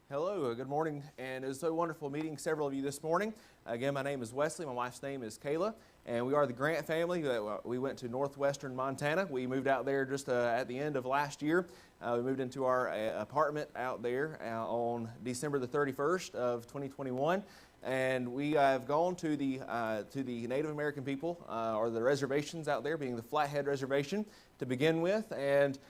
Hello, good morning, and it was so wonderful meeting several of you this morning. Again, my name is Wesley, my wife's name is Kayla, and we are the Grant family. We went to northwestern Montana. We moved out there just at the end of last year. We moved into our apartment out there on December the 31st of 2021, and we have gone to the Native American people, or the reservations out there, being the Flathead Reservation to begin with, and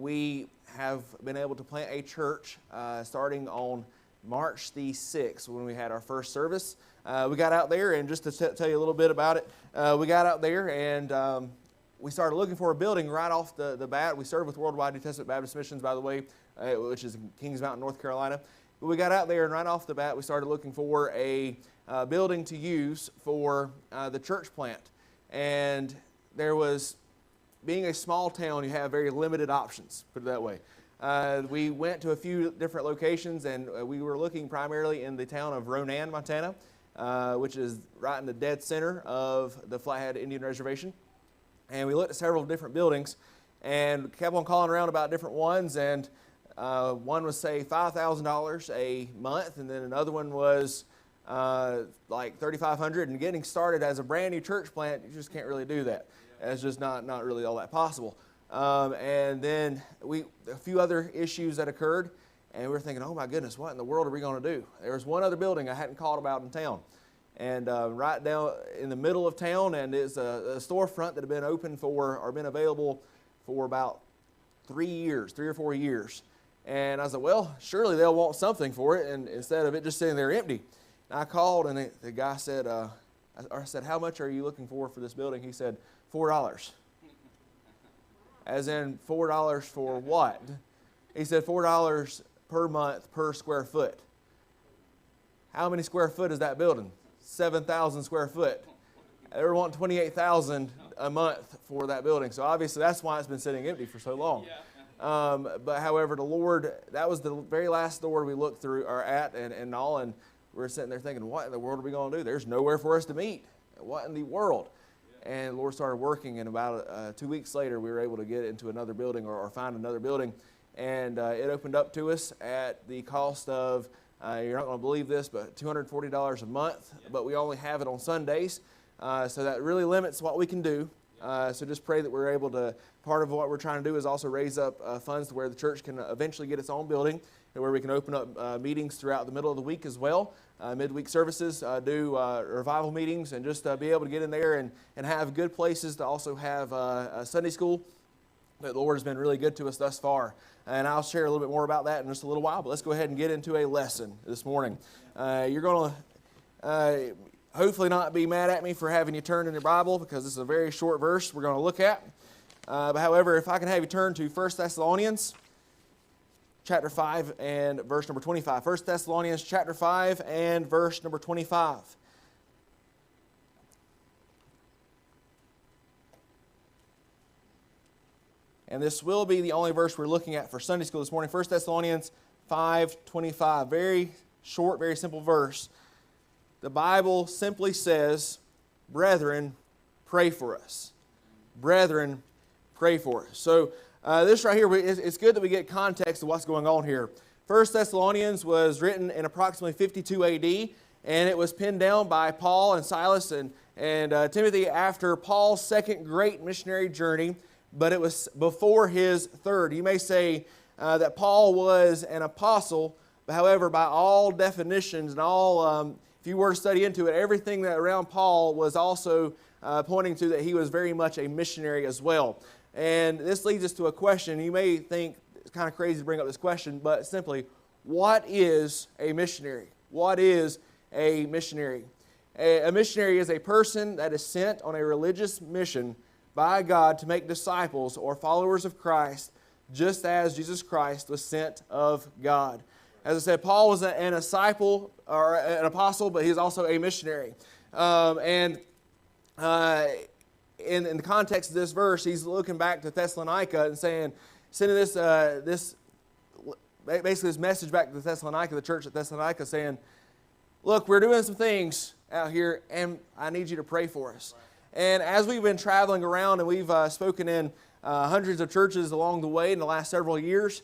we have been able to plant a church starting on March the 6th when we had our first service. We got out there, and just to tell you a little bit about it, we got out there and we started looking for a building right off the bat. We serve with Worldwide New Testament Baptist Missions, by the way, which is in Kings Mountain, North Carolina. But we got out there, and right off the bat, we started looking for a building to use for the church plant. And there was, being a small town, you have very limited options, put it that way. We went to a few different locations, and we were looking primarily in the town of Ronan, Montana, which is right in the dead center of the Flathead Indian Reservation. And we looked at several different buildings and kept on calling around about different ones, and one was, say, $5,000 a month, and then another one was like $3,500. And getting started as a brand new church plant, you just can't really do that. It's just not really all that possible. And then a few other issues that occurred, and we were thinking, oh my goodness, what in the world are we going to do? There was one other building I hadn't called about in town, and right down in the middle of town, and it's a storefront that had been open or been available for about 3 or 4 years. And I was like, well, surely they'll want something for it, and instead of it just sitting there empty. And I called, and the guy said, I said, how much are you looking for this building? He said, $4. As in $4 for what? He said $4 per month per square foot. How many square foot is that building? 7,000 square foot. They were wanting $28,000 a month for that building. So obviously that's why it's been sitting empty for so long. But however, the Lord, that was the very last door we looked through or at and all, and we were sitting there thinking, what in the world are we going to do? There's nowhere for us to meet. What in the world? And the Lord started working, and about 2 weeks later, we were able to get into another building or find another building. And it opened up to us at the cost of, you're not going to believe this, but $240 a month. But we only have it on Sundays. So that really limits what we can do. So just pray that we're able to, part of what we're trying to do is also raise up funds to where the church can eventually get its own building, and where we can open up meetings throughout the middle of the week as well. Midweek services, do revival meetings, and just be able to get in there and have good places to also have a Sunday school. But the Lord has been really good to us thus far. And I'll share a little bit more about that in just a little while. But let's go ahead and get into a lesson this morning. You're going to hopefully not be mad at me for having you turn in your Bible, because this is a very short verse we're going to look at. But however, if I can have you turn to 1 Thessalonians chapter 5 and verse number 25. 1 Thessalonians chapter 5 and verse number 25. And this will be the only verse we're looking at for Sunday school this morning. 1 Thessalonians 5:25. Very short, very simple verse. The Bible simply says, brethren, pray for us. Brethren, pray for us. So this right here, it's good that we get context of what's going on here. 1 Thessalonians was written in approximately 52 AD, and it was penned down by Paul and Silas and Timothy after Paul's second great missionary journey, but it was before his third. You may say that Paul was an apostle, but however, by all definitions and all, if you were to study into it, everything that around Paul was also pointing to that he was very much a missionary as well. And this leads us to a question. You may think it's kind of crazy to bring up this question, but simply, what is a missionary? What is a missionary? A missionary is a person that is sent on a religious mission by God to make disciples or followers of Christ, just as Jesus Christ was sent of God. As I said, Paul was an disciple or an apostle, but he's also a missionary. In the context of this verse, he's looking back to Thessalonica and sending this message back to Thessalonica, the church at Thessalonica, saying, look, we're doing some things out here, and I need you to pray for us. And as we've been traveling around, and we've spoken in hundreds of churches along the way in the last several years,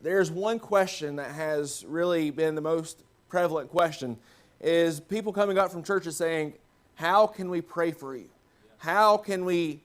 there's one question that has really been the most prevalent question, is people coming up from churches saying, how can we pray for you? How can we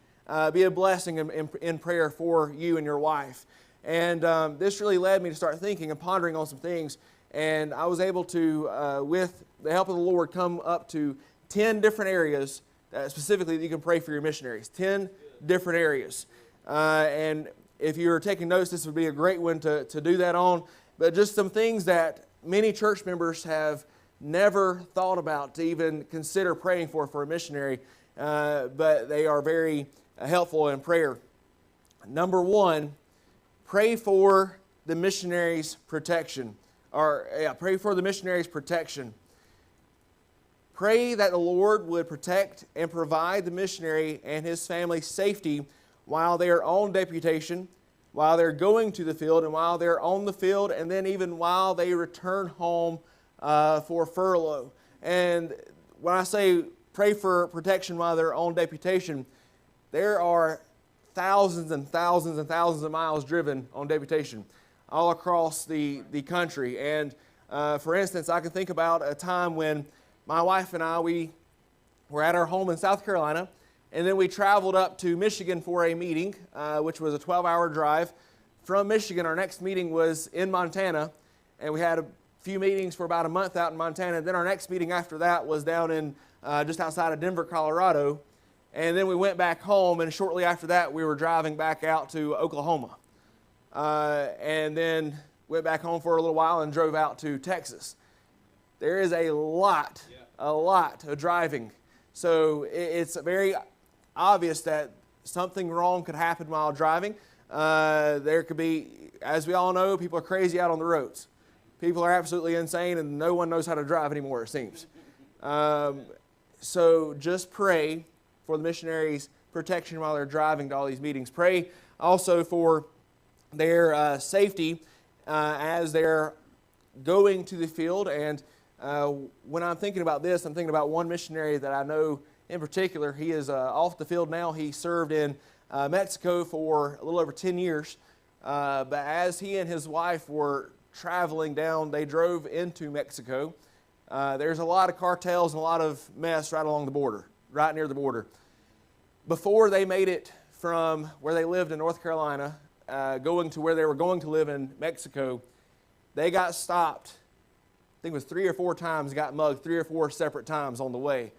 be a blessing in prayer for you and your wife? And this really led me to start thinking and pondering on some things. And I was able to, with the help of the Lord, come up to 10 different areas specifically that you can pray for your missionaries. 10 different areas. And if you're taking notes, this would be a great one to do that on. But just some things that many church members have never thought about to even consider praying for a missionary, but they are very helpful in prayer. Number one, pray for the missionaries' protection. Pray for the missionaries' protection. Pray that the Lord would protect and provide the missionary and his family's safety while they are on deputation, while they're going to the field, and while they're on the field, and then even while they return home for furlough. And when I say pray for protection while they're on deputation, there are thousands and thousands and thousands of miles driven on deputation all across the country. And for instance, I can think about a time when my wife and I, we were at our home in South Carolina, and then we traveled up to Michigan for a meeting, which was a 12-hour drive. From Michigan, our next meeting was in Montana, and we had a few meetings for about a month out in Montana. Then our next meeting after that was down in just outside of Denver, Colorado. And then we went back home, and shortly after that, we were driving back out to Oklahoma. And then went back home for a little while and drove out to Texas. There is a lot of driving. So it's very obvious that something wrong could happen while driving. There could be, as we all know, people are crazy out on the roads. People are absolutely insane, and no one knows how to drive anymore, it seems. So just pray for the missionaries' protection while they're driving to all these meetings. Pray also for their safety as they're going to the field. And when I'm thinking about this, I'm thinking about one missionary that I know in particular. He is off the field now. He served in Mexico for a little over 10 years. But as he and his wife were traveling down, they drove into Mexico. There's a lot of cartels and a lot of mess right along the border, right near the border. Before they made it from where they lived in North Carolina, going to where they were going to live in Mexico, they got stopped. I think it was 3 or 4 times, got mugged 3 or 4 separate times on the way.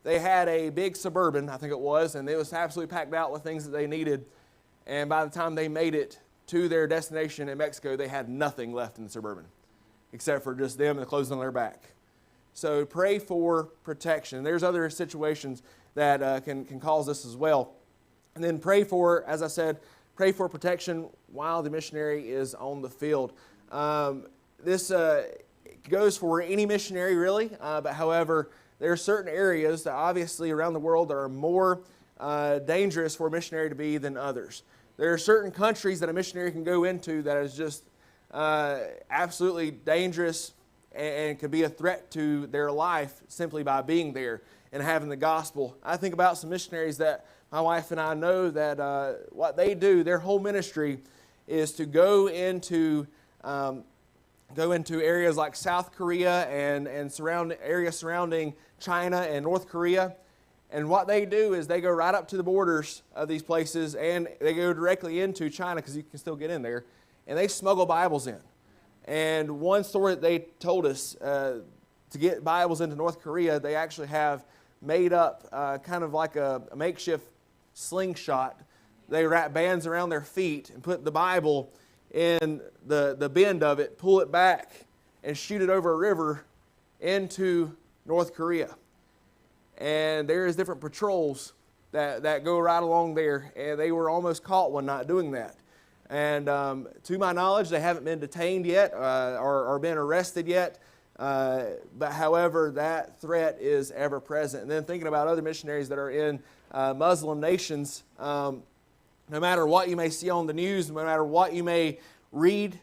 They had a big Suburban, I think it was, and it was absolutely packed out with things that they needed. And by the time they made it to their destination in Mexico, they had nothing left in the Suburban, except for just them and the clothes on their back. So pray for protection. There's other situations that can cause this as well. And then pray for, as I said, pray for protection while the missionary is on the field. This goes for any missionary, really, but however, there are certain areas that obviously around the world that are more dangerous for a missionary to be than others. There are certain countries that a missionary can go into that is just absolutely dangerous and could be a threat to their life simply by being there and having the gospel. I think about some missionaries that my wife and I know that what they do, their whole ministry is to go into areas like South Korea and areas surrounding China and North Korea. And what they do is they go right up to the borders of these places, and they go directly into China because you can still get in there, and they smuggle Bibles in. And one story that they told us, to get Bibles into North Korea, they actually have made up kind of like a makeshift slingshot. They wrap bands around their feet and put the Bible in the bend of it, pull it back, and shoot it over a river into North Korea. And there is different patrols that go right along there, and they were almost caught one night doing that. And to my knowledge, they haven't been detained yet or been arrested yet. But however, that threat is ever present. And then thinking about other missionaries that are in Muslim nations, no matter what you may see on the news, no matter what you may read,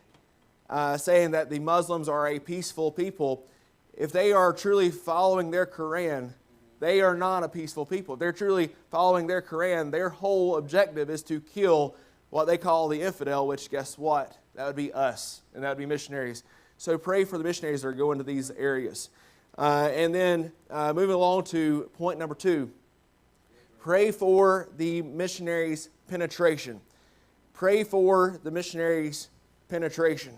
saying that the Muslims are a peaceful people, if they are truly following their Quran, they are not a peaceful people. If they're truly following their Quran, their whole objective is to kill what they call the infidel, which guess what? That would be us, and that would be missionaries. So pray for the missionaries that are going to these areas. And then moving along to point number 2, pray for the missionaries' penetration. Pray for the missionaries' penetration.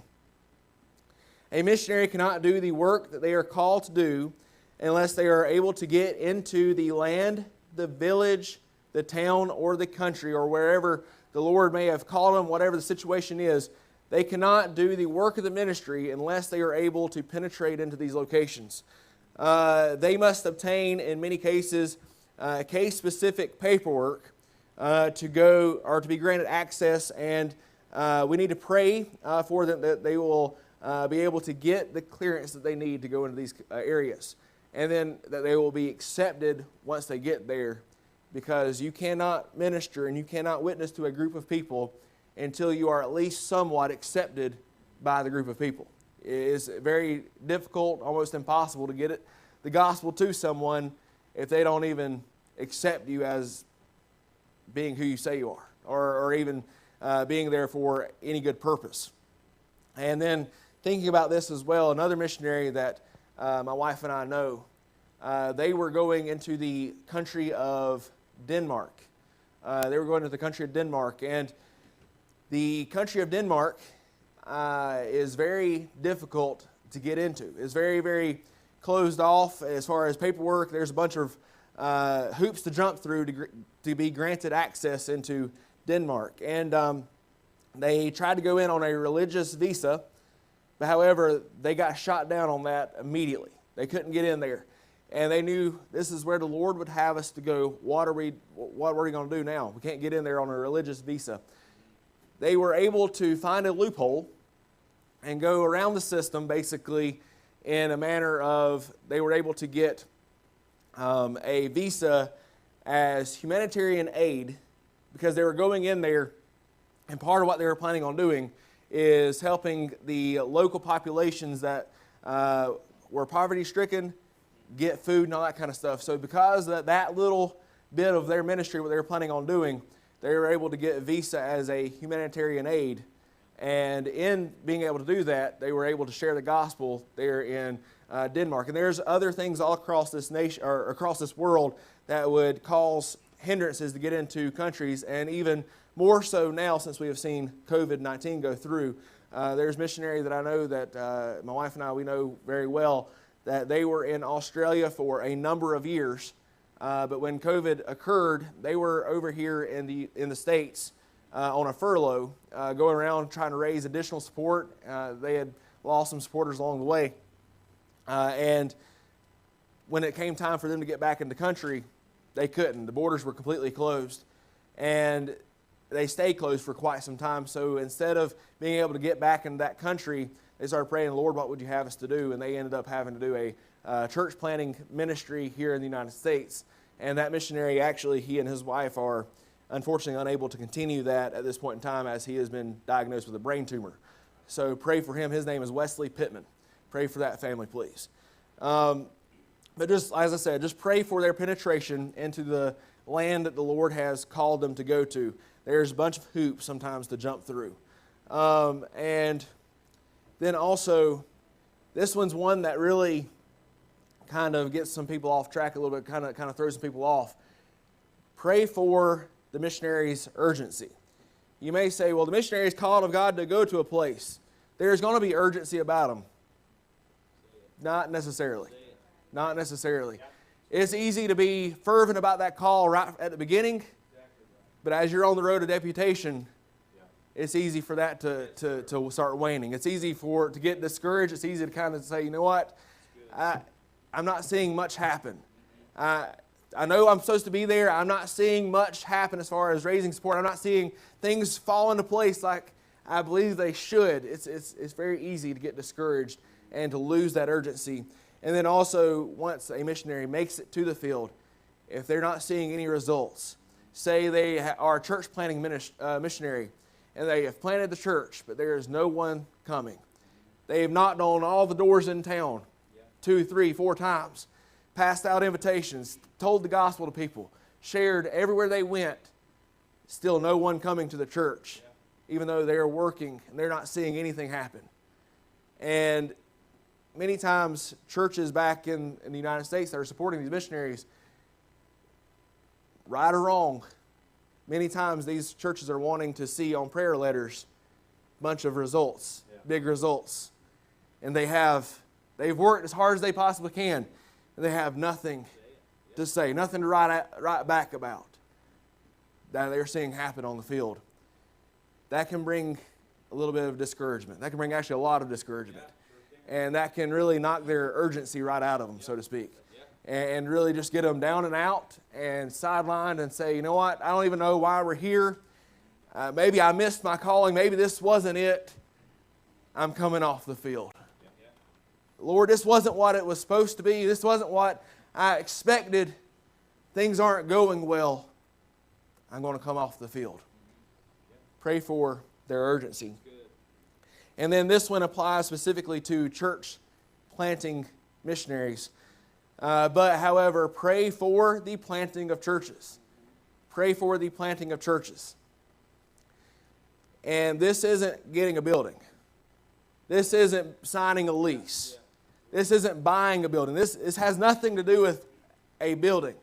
A missionary cannot do the work that they are called to do unless they are able to get into the land, the village, the town, or the country, or wherever the Lord may have called them, whatever the situation is. They cannot do the work of the ministry unless they are able to penetrate into these locations. They must obtain, in many cases, case-specific paperwork to go or to be granted access, and we need to pray for them that they will be able to get the clearance that they need to go into these areas, and then that they will be accepted once they get there, because you cannot minister and you cannot witness to a group of people until you are at least somewhat accepted by the group of people. It is very difficult, almost impossible to get the gospel to someone if they don't even accept you as being who you say you are, or even being there for any good purpose. And then thinking about this as well, another missionary that my wife and I know, they were going into the country of Denmark. They were going to the country of Denmark, and the country of Denmark is very difficult to get into. It's very, very closed off as far as paperwork. There's a bunch of hoops to jump through to be granted access into Denmark. And they tried to go in on a religious visa, but however, they got shot down on that immediately. They couldn't get in there. And they knew this is where the Lord would have us to go. What are we going to do now? We can't get in there on a religious visa. They were able to find a loophole and go around the system basically in a manner of they were able to get a visa as humanitarian aid, because they were going in there, and part of what they were planning on doing is helping the local populations that were poverty-stricken get food and all that kind of stuff. So because of that little bit of their ministry, what they were planning on doing, they were able to get a visa as a humanitarian aid. And in being able to do that, they were able to share the gospel there in Denmark. And there's other things all across this nation or across this world that would cause hindrances to get into countries, and even more so now since we have seen COVID-19 go through. There's missionaries that I know that my wife and I, we know very well, that they were in Australia for a number of years, but when COVID occurred, they were over here in the States on a furlough, going around trying to raise additional support. They had lost some supporters along the way, and when it came time for them to get back in the country, they couldn't. The borders were completely closed, and they stayed closed for quite some time. So instead of being able to get back into that country, they started praying, Lord, what would you have us to do? And they ended up having to do a church planting ministry here in the United States. And that missionary, actually, he and his wife are unfortunately unable to continue that at this point in time, as he has been diagnosed with a brain tumor. So pray for him. His name is Wesley Pittman. Pray for that family, please. But just, as I said, just pray for their penetration into the land that the Lord has called them to go to. There's a bunch of hoops sometimes to jump through. And then also, this one's one that really kind of gets some people off track a little bit, kind of throws some people off. Pray for the missionary's urgency. You may say, well, the missionary is called of God to go to a place. There's going to be urgency about them. Not necessarily. Not necessarily. It's easy to be fervent about that call right at the beginning, but as you're on the road to deputation, it's easy for that to start waning. It's easy to get discouraged. It's easy to kind of say, you know what, I'm not seeing much happen. I know I'm supposed to be there. I'm not seeing much happen as far as raising support. I'm not seeing things fall into place like I believe they should. It's very easy to get discouraged and to lose that urgency. And then also, once a missionary makes it to the field, if they're not seeing any results, say they are a church planting missionary, and they have planted the church, but there is no one coming. They have knocked on all the doors in town 2, 3, 4 times, passed out invitations, told the gospel to people, shared everywhere they went, still no one coming to the church, even though they're working and they're not seeing anything happen. And many times churches back in the United States that are supporting these missionaries, right or wrong, many times these churches are wanting to see on prayer letters a bunch of results, big results. And they've worked as hard as they possibly can, and they have nothing to say, nothing to write back about that they're seeing happen on the field. That can bring a little bit of discouragement. That can bring actually a lot of discouragement. And that can really knock their urgency right out of them, so to speak. And really just get them down and out and sidelined and say, you know what, I don't even know why we're here. Maybe I missed my calling. Maybe this wasn't it. I'm coming off the field. Lord, this wasn't what it was supposed to be. This wasn't what I expected. Things aren't going well. I'm going to come off the field. Pray for their urgency. And then this one applies specifically to church planting missionaries. But, however, pray for the planting of churches. Pray for the planting of churches. And this isn't getting a building. This isn't signing a lease. This isn't buying a building. This has nothing to do with a building.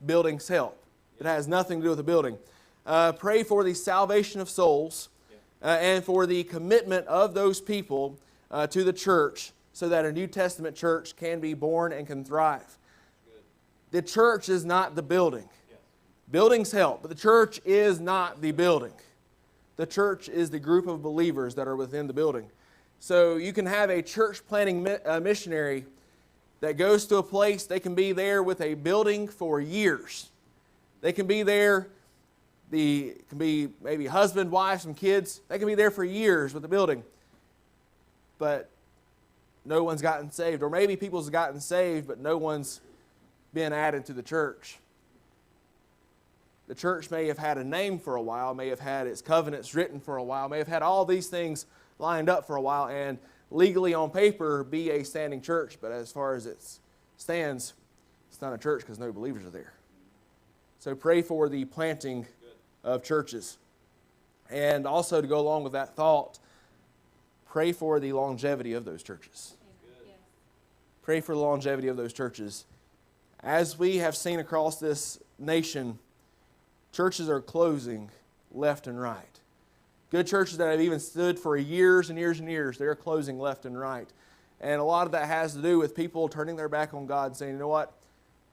Buildings help. It has nothing to do with a building. Pray for the salvation of souls and for the commitment of those people to the church so that a New Testament church can be born and can thrive. The church is not the building. Buildings help, but the church is not the building. The church is the group of believers that are within the building. So you can have a church planting missionary that goes to a place, they can be there with a building for years. They can be there, it can be maybe husband, wife, some kids. They can be there for years with the building. But no one's gotten saved. Or maybe people's gotten saved, but no one's been added to the church. The church may have had a name for a while, may have had its covenants written for a while, may have had all these things lined up for a while, and legally on paper be a standing church, but as far as it stands, it's not a church because no believers are there. So pray for the planting of churches. And also, to go along with that thought, pray for the longevity of those churches. Pray for the longevity of those churches. As we have seen across this nation, churches are closing left and right. Good churches that have even stood for years and years and years, they're closing left and right. And a lot of that has to do with people turning their back on God and saying, you know what,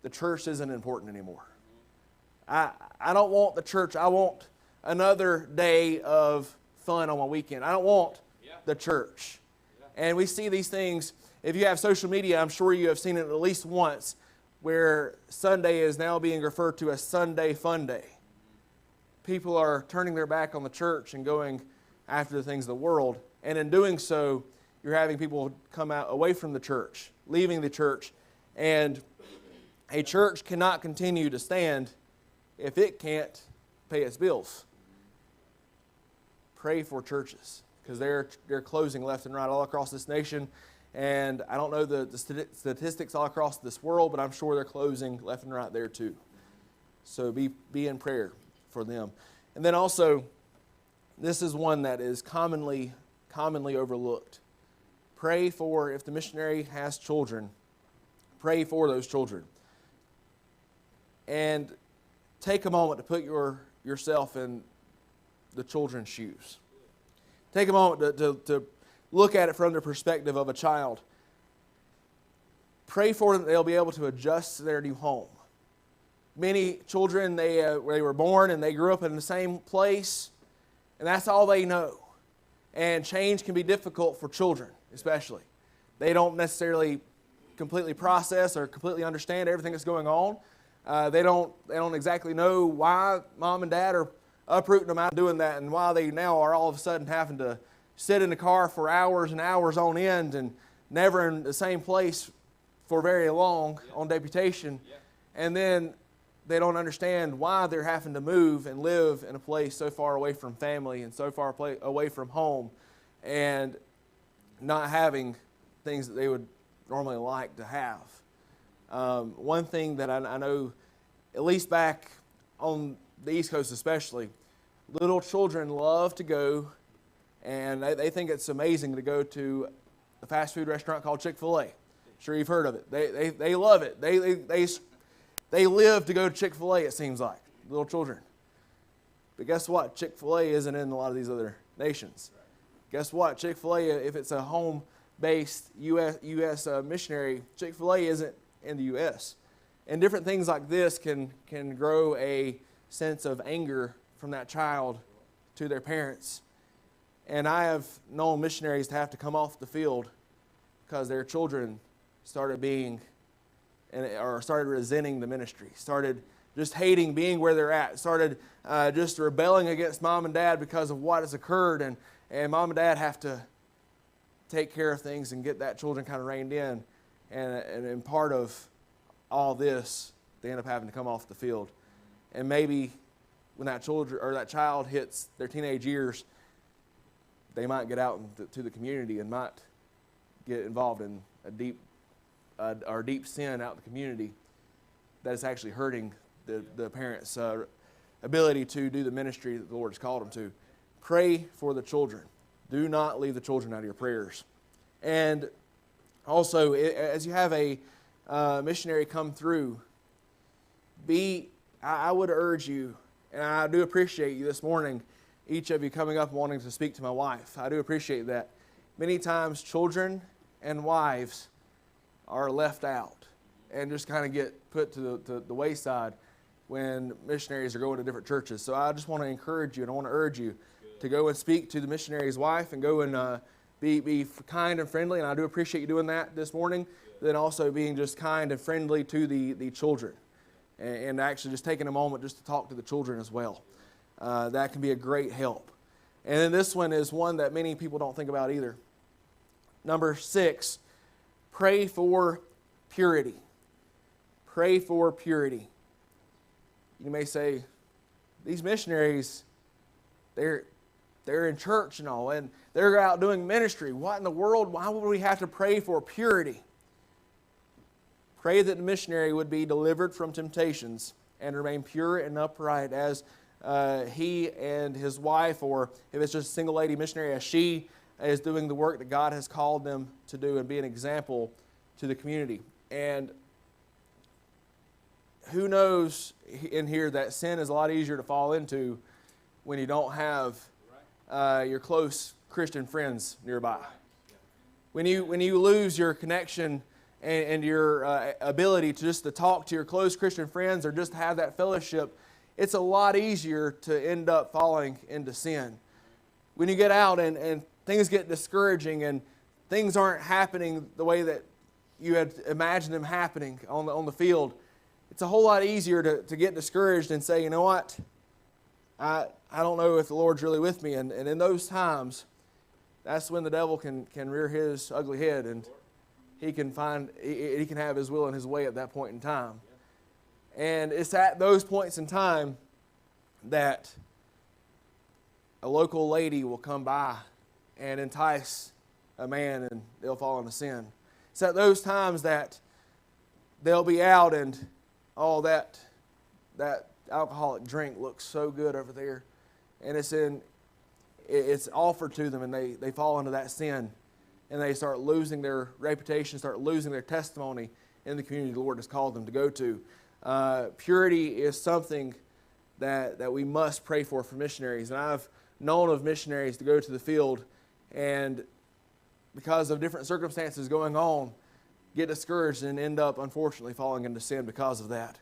the church isn't important anymore. I don't want the church. I want another day of fun on my weekend. I don't want the church. And we see these things. If you have social media, I'm sure you have seen it at least once, where Sunday is now being referred to as Sunday Fun Day. People are turning their back on the church and going after the things of the world. And in doing so, you're having people come out away from the church, leaving the church. And a church cannot continue to stand if it can't pay its bills. Pray for churches, because they're closing left and right all across this nation. And I don't know the statistics all across this world, but I'm sure they're closing left and right there too. So be in prayer for them. And then also, this is one that is commonly overlooked. Pray for, if the missionary has children, pray for those children. And take a moment to put yourself in the children's shoes. Take a moment to look at it from the perspective of a child. Pray for them that they'll be able to adjust to their new home. Many children, they were born and they grew up in the same place, and that's all they know. And change can be difficult for children, especially. They don't necessarily completely process or completely understand everything that's going on. They don't exactly know why mom and dad are uprooting them out doing that, and why they now are all of a sudden having to sit in the car for hours and hours on end and never in the same place for very long on deputation. And then they don't understand why they're having to move and live in a place so far away from family and so far away from home, and not having things that they would normally like to have. One thing that I know, at least back on the East Coast especially, Little children love to go, and they think it's amazing to go to a fast food restaurant called Chick-fil-A. Sure, you've heard of it. They love it. They live to go to Chick-fil-A, it seems like, little children. But guess what? Chick-fil-A isn't in a lot of these other nations. Guess what? Chick-fil-A, if it's a home-based U.S. Missionary, Chick-fil-A isn't in the U.S. And different things like this can grow a sense of anger from that child to their parents. And I have known missionaries to have to come off the field because their children started started resenting the ministry, started just hating being where they're at, started just rebelling against mom and dad because of what has occurred, and mom and dad have to take care of things and get that children kind of reined in, and part of all this, they end up having to come off the field. And maybe when that child hits their teenage years, they might get out to the community and might get involved in a deep sin out in the community that is actually hurting the parents' ability to do the ministry that the Lord has called them to. Pray for the children. Do not leave the children out of your prayers. And also, as you have a missionary come through, I would urge you, and I do appreciate you this morning, each of you coming up and wanting to speak to my wife. I do appreciate that. Many times children and wives are left out and just kind of get put to the wayside when missionaries are going to different churches. So I just want to encourage you, and I want to urge you to go and speak to the missionary's wife and go and be kind and friendly, and I do appreciate you doing that this morning. Then also being just kind and friendly to the children, and actually just taking a moment just to talk to the children as well. That can be a great help. And then this one is one that many people don't think about either. Number 6, pray for purity. Pray for purity. You may say, these missionaries, they're in church and all, and they're out doing ministry. What in the world? Why would we have to pray for purity? Pray that the missionary would be delivered from temptations and remain pure and upright as he and his wife, or if it's just a single lady missionary, as she is doing the work that God has called them to do and be an example to the community. And who knows in here that sin is a lot easier to fall into when you don't have your close Christian friends nearby. When you lose your connection and your ability to talk to your close Christian friends or just have that fellowship, it's a lot easier to end up falling into sin. When you get out and things get discouraging and things aren't happening the way that you had imagined them happening on the field, it's a whole lot easier to get discouraged and say, you know what, I don't know if the Lord's really with me. And in those times, that's when the devil can rear his ugly head, and he can have his will and his way at that point in time. And it's at those points in time that a local lady will come by and entice a man, and they'll fall into sin. It's at those times that they'll be out and, oh, that alcoholic drink looks so good over there, and it's offered to them, and they fall into that sin, and they start losing their reputation, start losing their testimony in the community the Lord has called them to go to. Purity is something that we must pray for missionaries. And I've known of missionaries to go to the field and because of different circumstances going on, get discouraged and end up, unfortunately, falling into sin because of that.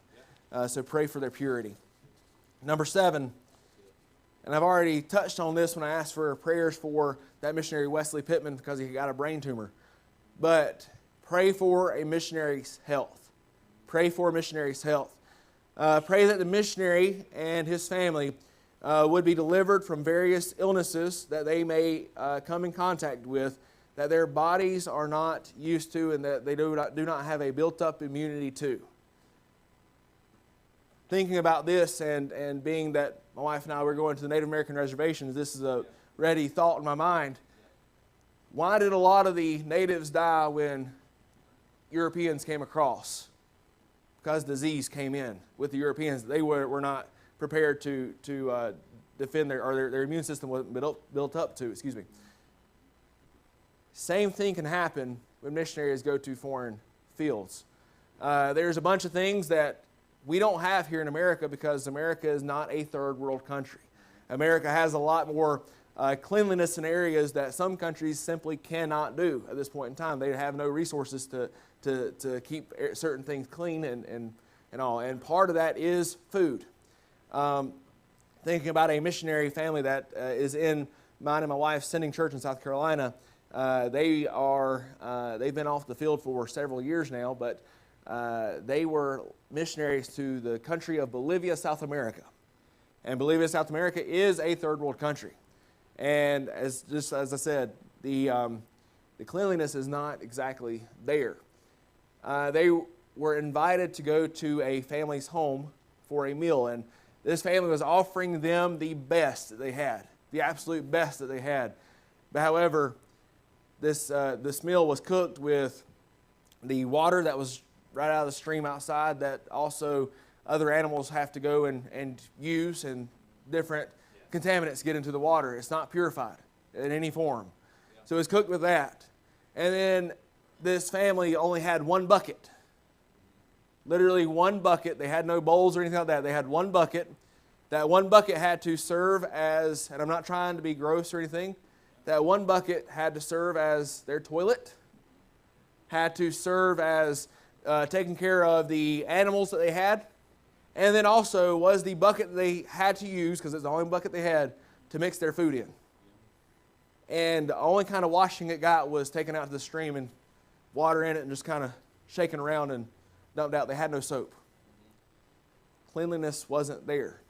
So pray for their purity. Number 7, and I've already touched on this when I asked for prayers for that missionary Wesley Pittman because he got a brain tumor. But pray for a missionary's health. Pray for a missionary's health. Pray that the missionary and his family would be delivered from various illnesses that they may come in contact with, that their bodies are not used to and that they do not have a built-up immunity to. Thinking about this and being that my wife and I were going to the Native American reservations, this is a ready thought in my mind. Why did a lot of the natives die when Europeans came across? Because disease came in with the Europeans. They were not prepared to defend their immune system wasn't built up to. Excuse me. Same thing can happen when missionaries go to foreign fields. There's a bunch of things that we don't have here in America because America is not a third world country. America has a lot more cleanliness in areas that some countries simply cannot do at this point in time. They have no resources to keep certain things clean and all. And part of that is food. Thinking about a missionary family that is in mine and my wife's sending church in South Carolina, they've been off the field for several years now, but they were missionaries to the country of Bolivia, South America. And Bolivia, South America is a third world country. And as I said, the cleanliness is not exactly there. They were invited to go to a family's home for a meal, and this family was offering them the best that they had, the absolute best that they had. But however, this meal was cooked with the water that was right out of the stream outside that also other animals have to go and use, and different contaminants get into the water. It's not purified in any form. So it's cooked with that. And then this family only had one bucket. Literally one bucket. They had no bowls or anything like that. They had one bucket. That one bucket had to serve as, and I'm not trying to be gross or anything, that one bucket had to serve as their toilet, had to serve as taking care of the animals that they had, and then also was the bucket that they had to use, because it's the only bucket they had, to mix their food in. And the only kind of washing it got was taken out to the stream and water in it and just kind of shaken around and dumped out. They had no soap. Cleanliness wasn't there.